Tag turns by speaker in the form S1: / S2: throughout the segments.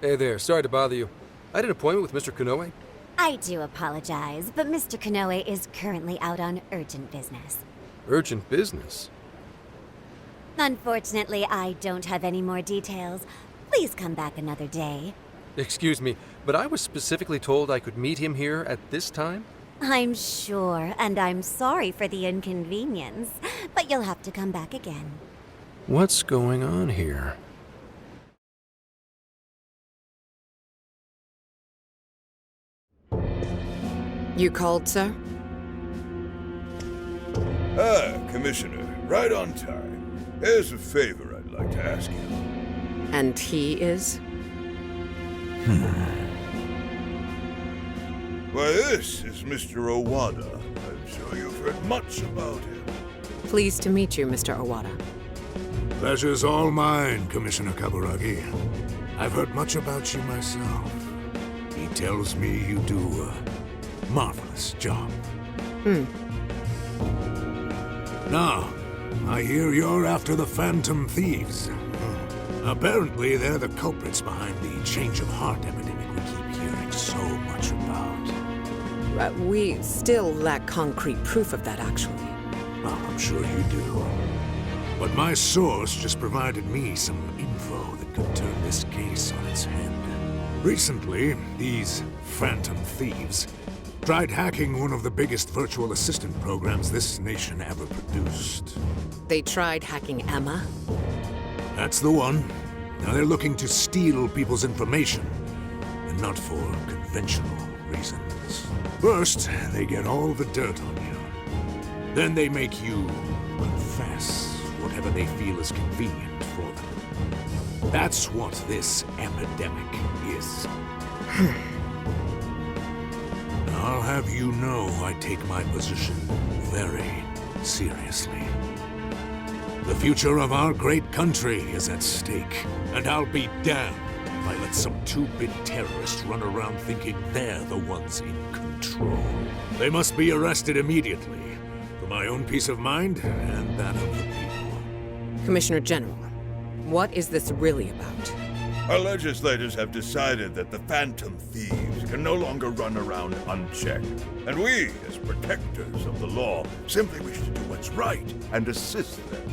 S1: Hey there, sorry to bother you. I had an appointment with Mr. Konoe.
S2: I do apologize, but Mr. Konoe is currently out on urgent business.
S1: Urgent business?
S2: Unfortunately, I don't have any more details. Please come back another day.
S1: Excuse me, but I was specifically told I could meet him here at this time?
S2: I'm sure, and I'm sorry for the inconvenience, but you'll have to come back again.
S1: What's going on here?
S3: You called, sir?
S4: Commissioner, right on time. There's a favor I'd like to ask you.
S3: And he is?
S4: Why, this is Mr. Owada. I'm sure you've heard much about him.
S3: Pleased to meet you, Mr. Owada.
S5: Pleasure's all mine, Commissioner Kaburagi. I've heard much about you myself. He tells me you do a marvelous job. Now, I hear you're after the Phantom Thieves. Apparently, they're the culprits behind the change of heart epidemic we keep hearing so much about.
S3: We still lack concrete proof of that, actually.
S5: Well, I'm sure you do. But my source just provided me some info that could turn this case on its head. Recently, these Phantom Thieves tried hacking one of the biggest virtual assistant programs this nation ever produced.
S3: They tried hacking Emma?
S5: That's the one. Now they're looking to steal people's information, and not for conventional reasons. First, they get all the dirt on you. Then they make you confess whatever they feel is convenient for them. That's what this epidemic is. I'll have you know I take my position very seriously. The future of our great country is at stake, and I'll be damned if I let some two-bit terrorists run around thinking they're the ones in control. They must be arrested immediately, for my own peace of mind and that of the people.
S3: Commissioner General, what is this really about?
S4: Our legislators have decided that the Phantom Thieves can no longer run around unchecked. And we, as protectors of the law, simply wish to do what's right and assist them.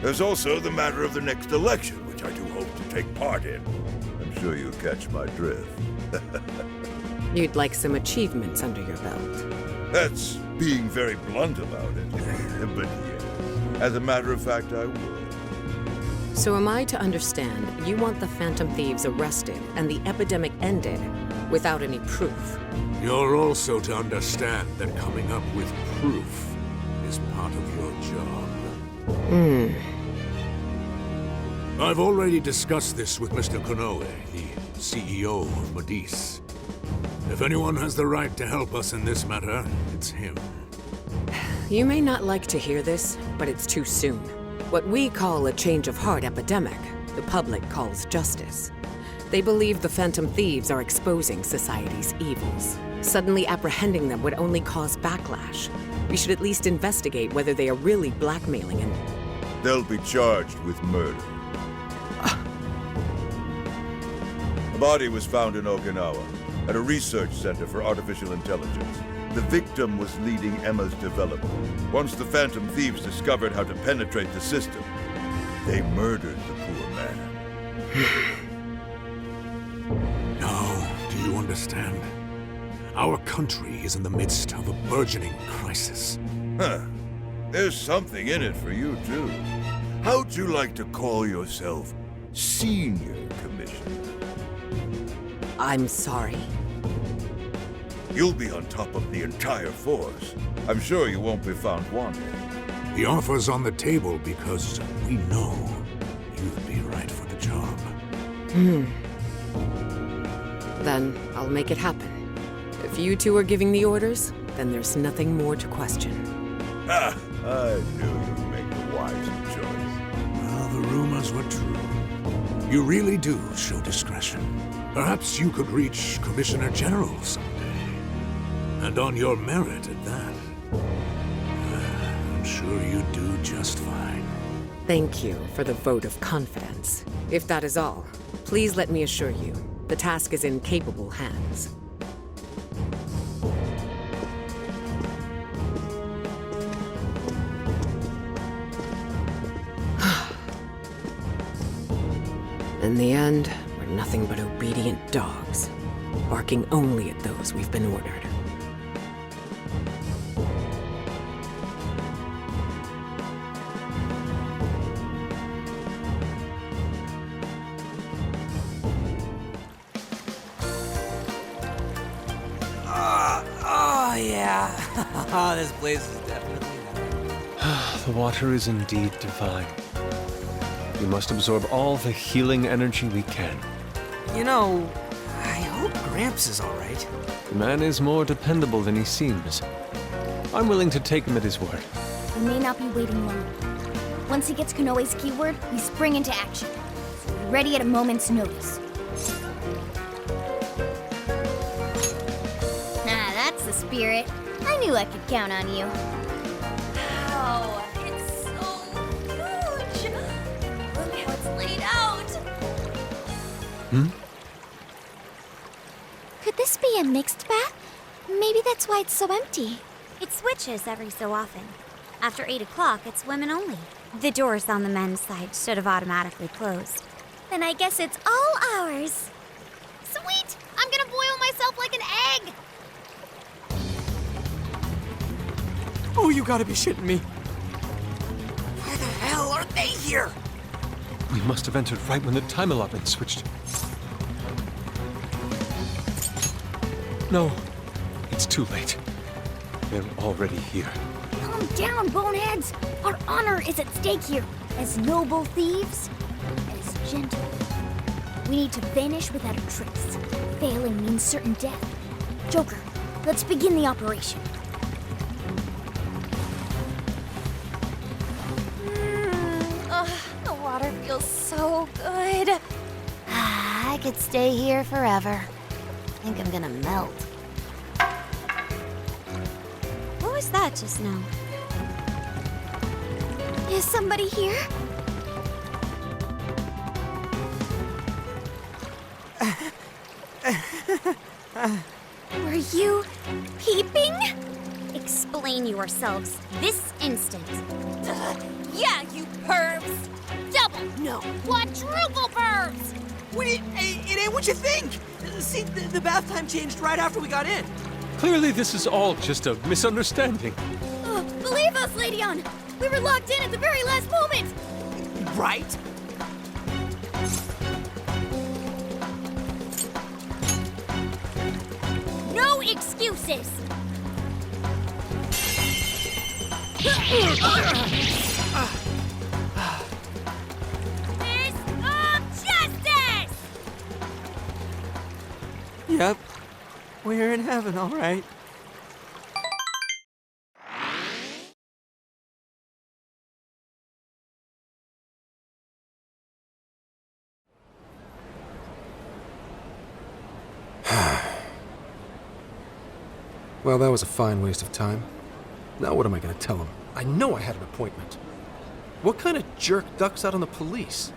S4: There's also the matter of the next election, which I do hope to take part in. I'm sure you catch my drift.
S3: You'd like some achievements under your belt.
S4: That's being very blunt about it. But yes, as a matter of fact, I would.
S3: So am I to understand you want the Phantom Thieves arrested and the epidemic ended without any proof?
S5: You're also to understand that coming up with proof is part of your job. I've already discussed this with Mr. Konoe, the CEO of Medis. If anyone has the right to help us in this matter, it's him.
S3: You may not like to hear this, but it's too soon. What we call a change of heart epidemic, the public calls justice. They believe the Phantom Thieves are exposing society's evils. Suddenly apprehending them would only cause backlash. We should at least investigate whether they are really blackmailing and...
S4: They'll be charged with murder. A body was found in Okinawa, at a research center for artificial intelligence. The victim was leading Emma's development. Once the Phantom Thieves discovered how to penetrate the system, they murdered the poor man.
S5: Now, do you understand? Our country is in the midst of a burgeoning crisis.
S4: There's something in it for you, too. How'd you like to call yourself Senior Commissioner?
S3: I'm sorry.
S4: You'll be on top of the entire force. I'm sure you won't be found wanting.
S5: The offer's on the table because we know you'd be right for the job.
S3: Then I'll make it happen. If you two are giving the orders, then there's nothing more to question.
S4: I knew you'd make the wise choice.
S5: Well, the rumors were true. You really do show discretion. Perhaps you could reach Commissioner General someday. And on your merit at that. I'm sure you'd do just fine.
S3: Thank you for the vote of confidence. If that is all, please let me assure you, the task is in capable hands. In the end, we're nothing but obedient dogs, barking only at those we've been ordered.
S6: Oh, yeah. This place is definitely nice.
S7: The water is indeed divine. We must absorb all the healing energy we can.
S6: You know, I hope Gramps is all right.
S7: The man is more dependable than he seems. I'm willing to take him at his word.
S8: We may not be waiting long. Once he gets Konoe's keyword, we spring into action. So be ready at a moment's notice. Ah, that's the spirit. I knew I could count on you. Wow, it's so huge! Look how it's laid out! Could this be a mixed bath? Maybe that's why it's so empty.
S2: It switches every so often. After 8 o'clock, it's women only. The doors on the men's side should have automatically closed.
S8: Then I guess it's all ours. Sweet! I'm gonna boil myself like an egg!
S6: Oh, you gotta be shitting me. Why the hell are they here?
S7: We must have entered right when the time allotment switched. No, it's too late. They're already here.
S8: Calm down, boneheads! Our honor is at stake here. As noble thieves, as gentle. We need to vanish without a trace. Failing means certain death. Joker, let's begin the operation. The water feels so good.
S2: I could stay here forever. I think I'm gonna melt. What was that just now?
S8: Is somebody here? Were you peeping?
S2: Explain yourselves this instant.
S8: Yeah, you pervs! Double, no, quadruple pervs!
S6: Wait, it ain't what you think. See, the bath time changed right after we got in.
S7: Clearly, this is all just a misunderstanding.
S8: Believe us, Ladeon! We were locked in at the very last moment!
S6: Right?
S8: No excuses! Fist of justice!
S6: Yep. We're in heaven, all right.
S1: Well, that was a fine waste of time. Now what am I going to tell him? I know I had an appointment. What kind of jerk ducks out on the police?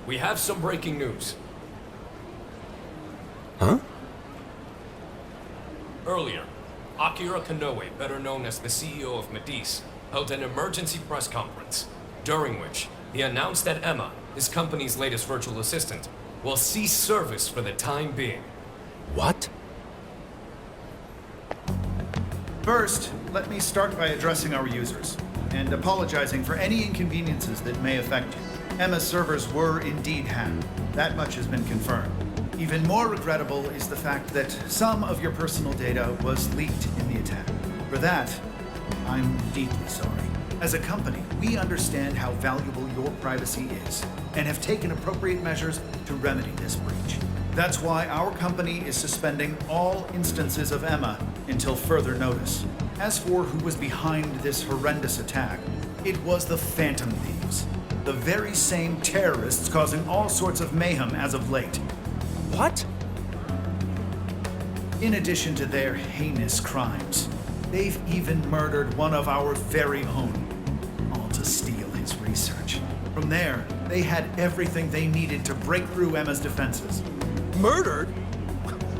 S9: We have some breaking news.
S1: Huh?
S9: Earlier, Akira Konoe, better known as the CEO of Medice, held an emergency press conference, during which he announced that Emma, his company's latest virtual assistant, will cease service for the time being.
S1: What?
S10: First, let me start by addressing our users and apologizing for any inconveniences that may affect you. Emma's servers were indeed hacked. That much has been confirmed. Even more regrettable is the fact that some of your personal data was leaked in the attack. For that, I'm deeply sorry. As a company, we understand how valuable your privacy is and have taken appropriate measures to remedy this breach. That's why our company is suspending all instances of Emma until further notice. As for who was behind this horrendous attack, it was the Phantom Thieves, the very same terrorists causing all sorts of mayhem as of late.
S1: What?
S10: In addition to their heinous crimes, they've even murdered one of our very own, all to steal his research. From there, they had everything they needed to break through Emma's defenses.
S1: Murdered?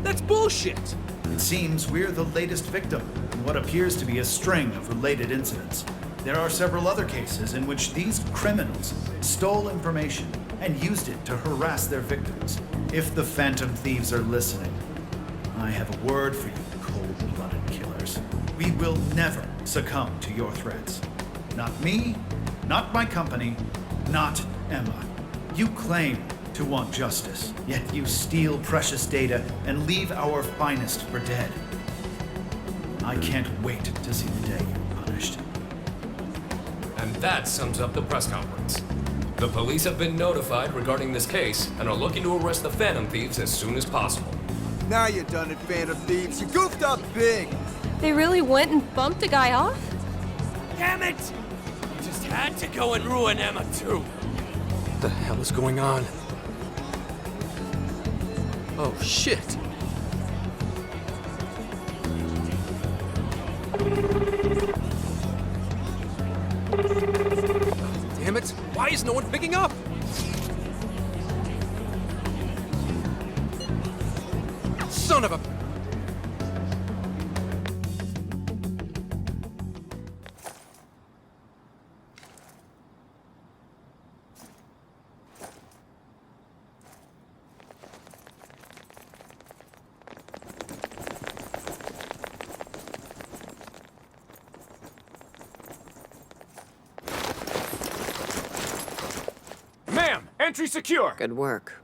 S1: That's bullshit!
S10: It seems we're the latest victim in what appears to be a string of related incidents. There are several other cases in which these criminals stole information and used it to harass their victims. If the Phantom Thieves are listening, I have a word for you, cold-blooded killers. We will never succumb to your threats. Not me, not my company, not Emma. You claim to want justice, yet you steal precious data and leave our finest for dead. I can't wait to see the day you're punished.
S9: And that sums up the press conference. The police have been notified regarding this case and are looking to arrest the Phantom Thieves as soon as possible.
S6: Now you're done it, Phantom Thieves. You goofed up big.
S11: They really went and bumped a guy off?
S6: Damn it! You just had to go and ruin Emma, too.
S1: What the hell is going on? Oh, shit. Damn it! Why is no one picking up? Son of a...
S6: Ma'am, entry secure.
S3: Good work.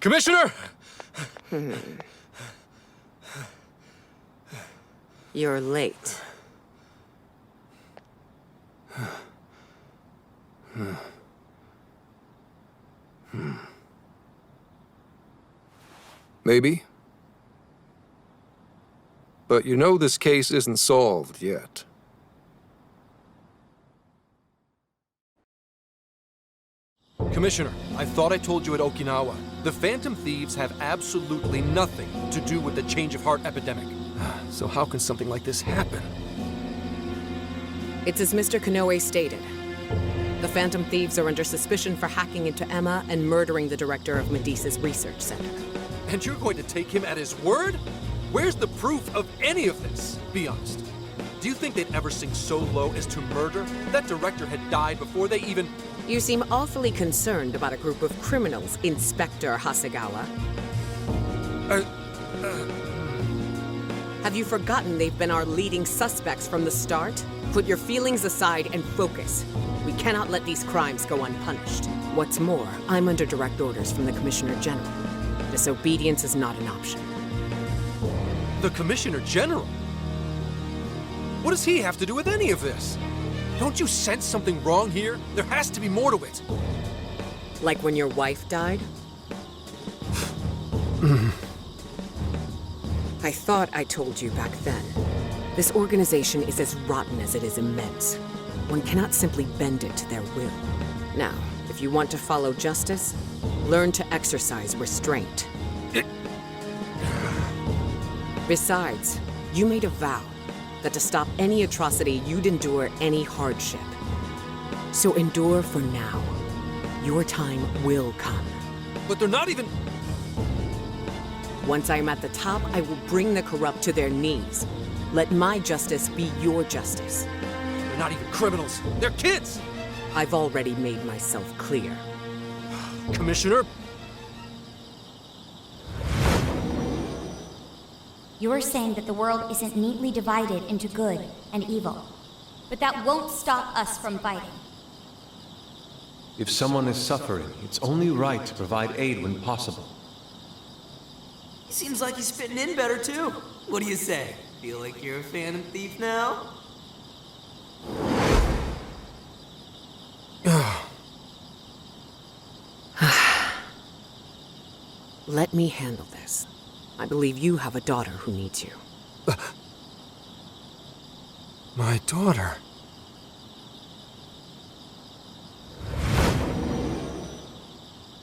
S1: Commissioner!
S3: You're late.
S1: Maybe. But you know this case isn't solved yet. Commissioner, I thought I told you at Okinawa. The Phantom Thieves have absolutely nothing to do with the change of heart epidemic. So how can something like this happen?
S3: It's as Mr. Kanoe stated. The Phantom Thieves are under suspicion for hacking into Emma and murdering the director of Medice's research center.
S1: And you're going to take him at his word? Where's the proof of any of this? Be honest. Do you think they'd ever sink so low as to murder? That director had died before they even...
S3: You seem awfully concerned about a group of criminals, Inspector Hasegawa. Have you forgotten they've been our leading suspects from the start? Put your feelings aside and focus. We cannot let these crimes go unpunished. What's more, I'm under direct orders from the Commissioner General. Disobedience is not an option.
S1: The Commissioner General? What does he have to do with any of this? Don't you sense something wrong here? There has to be more to it.
S3: Like when your wife died? I thought I told you back then. This organization is as rotten as it is immense. One cannot simply bend it to their will. Now, if you want to follow justice, learn to exercise restraint. Besides, you made a vow that to stop any atrocity, you'd endure any hardship. So endure for now. Your time will come.
S1: But they're not even...
S3: Once I am at the top, I will bring the corrupt to their knees. Let my justice be your justice.
S1: They're not even criminals. They're kids!
S3: I've already made myself clear.
S1: Commissioner?
S2: You're saying that the world isn't neatly divided into good and evil. But that won't stop us from fighting.
S7: If someone is suffering, it's only right to provide aid when possible.
S6: Seems like he's fitting in better, too. What do you say? Feel like you're a Phantom Thief now?
S3: Let me handle this. I believe you have a daughter who needs you.
S1: My daughter?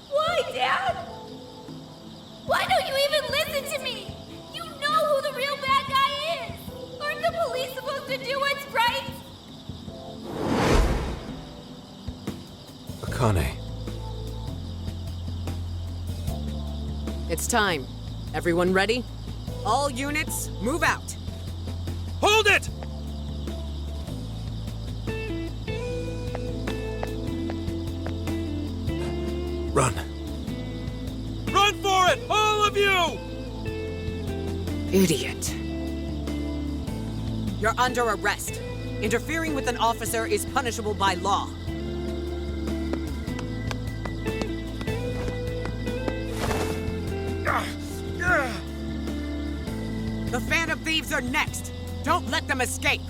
S8: Why, Dad? Why don't you even listen to me? You know who the real bad guy is! Aren't the police supposed to do what's right?
S1: Kane.
S3: It's time. Everyone ready? All units, move out.
S1: Hold it! Run. Run for it! All of you!
S3: Idiot. You're under arrest. Interfering with an officer is punishable by law. The Phantom Thieves are next! Don't let them escape!